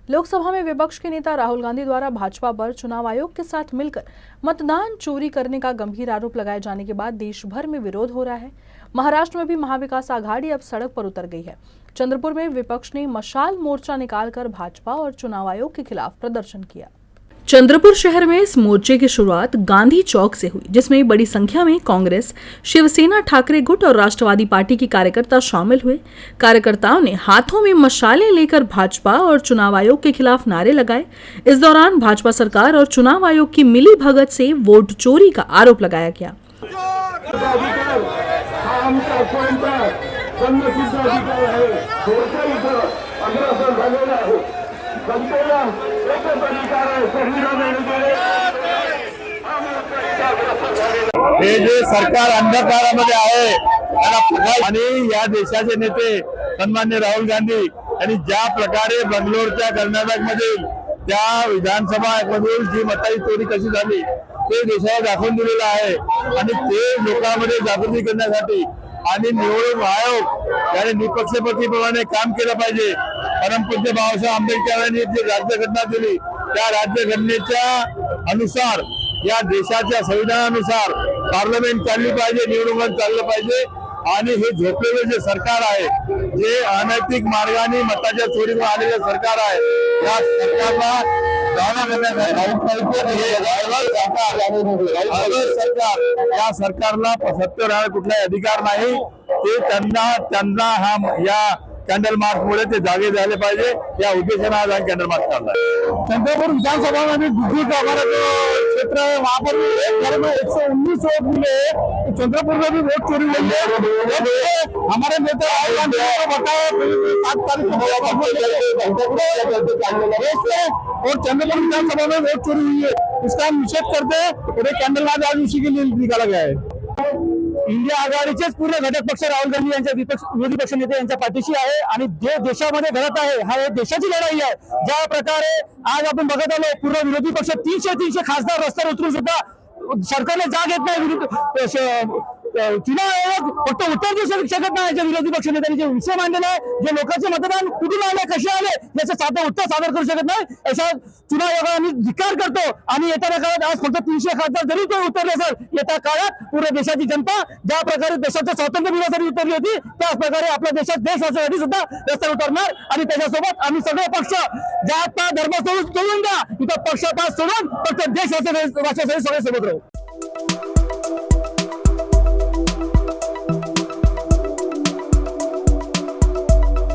लोकसभा में विपक्ष के नेता राहुल गांधी द्वारा भाजपा पर चुनाव आयोग के साथ मिलकर मतदान चोरी करने का गंभीर आरोप लगाए जाने के बाद देश भर में विरोध हो रहा है। महाराष्ट्र में भी महाविकास आघाड़ी अब सड़क पर उतर गई है। चंद्रपुर में विपक्ष ने मशाल मोर्चा निकालकर भाजपा और चुनाव आयोग के खिलाफ प्रदर्शन किया। चंद्रपुर शहर में इस मोर्चे की शुरुआत गांधी चौक से हुई, जिसमें बड़ी संख्या में कांग्रेस, शिवसेना, ठाकरे गुट और राष्ट्रवादी पार्टी के कार्यकर्ता शामिल हुए। कार्यकर्ताओं ने हाथों में मशालें लेकर भाजपा और चुनाव आयोग के खिलाफ नारे लगाए। इस दौरान भाजपा सरकार और चुनाव आयोग की मिली भगत से वोट चोरी का आरोप लगाया गया। हे जे सरकार अंधकारामध्ये आहे आणि या देशाचे नेते सन्मान्य राहुल गांधी यांनी ज्या प्रकारे बंगलोरच्या कर्नाटक मधील त्या विधानसभा मधील जी मताची चोरी कशी झाली ते देशाला दाखवून दिलेलं आहे आणि ते लोकांमध्ये जागृती करण्यासाठी आणि निवडणूक आयोग याने निपक्षपातीपणे काम केलं पाहिजे। परमपूज्य बाबासाहेब आंबेडकरांनी जी राज्यघटना दिली त्या राज्यघटनेच्या अनुसार या देशाच्या संविधानानुसार पार्लमेंट चालली पाहिजे, निवडणुका चाललं पाहिजे आणि हे झोपलेलं जे सरकार आहे, जे अनैतिक मार्गाने मताच्या चोरीवर आलेलं सरकार आहे, या सरकारला या सरकारला सत्तेवर राहण्याचा कुठलाही अधिकार नाही। ते त्यांना हा या कैंडल मार्च मुळे ते जागे झाले पाहिजे, या उद्देशाने आज कैंडल मार्च करना है। चंद्रपुर विधानसभा में हमारा जो क्षेत्र है वहाँ पर घर में 119 वोट मिले, तो चंद्रपुर में भी वोट चोरी हुई है। हमारे नेता राहुल गांधी ने बताया 7 तारीख और चंद्रपुर विधानसभा में वोट चोरी हुई है, इसका हम निषेध करते हैं और एक कैंडल मार्च आज उसी के लिए निकाला गया है। इंडिया आघाडीचेच पूर्ण घटक पक्ष राहुल गांधी यांच्या विरोधी पक्ष नेते यांच्या पाठीशी आहे आणि जे देशामध्ये घडत आहे हा एक देशाची लढाई आहे। ज्या प्रकारे आज आपण बघत आलो पूर्ण विरोधी पक्ष 300 खासदार रस्त्यावर उतरून सुद्धा सरकारने जाग येत नाही। चुनाव आयोग फक्त उत्तर देऊ शकत नाही। जे विरोधी पक्ष नेत्यांनी जे विषय मांडलेला आहे, जे लोकांचे मतदान कुठून आले, कसे आले याचं साधं उत्तर सादर करू शकत नाही, अशा चुनाव आयोगाला आम्ही धिक्कार करतो। आणि येत्या काळात आज फक्त 300 खासदार जरी ते उतरले असेल, येत्या काळात पूर्ण देशाची जनता ज्या प्रकारे देशाचं स्वातंत्र्य मिळवण्यासाठी उतरली होती त्याच प्रकारे आपल्या देशात देश वाचवण्यासाठी सुद्धा रस्त्यावर उतरणार आणि त्याच्यासोबत आम्ही सगळे पक्ष जात धर्म सोडून द्या, इथं पक्षपात सोडून फक्त देश वाचवण्यासाठी सगळे सोबत राहू।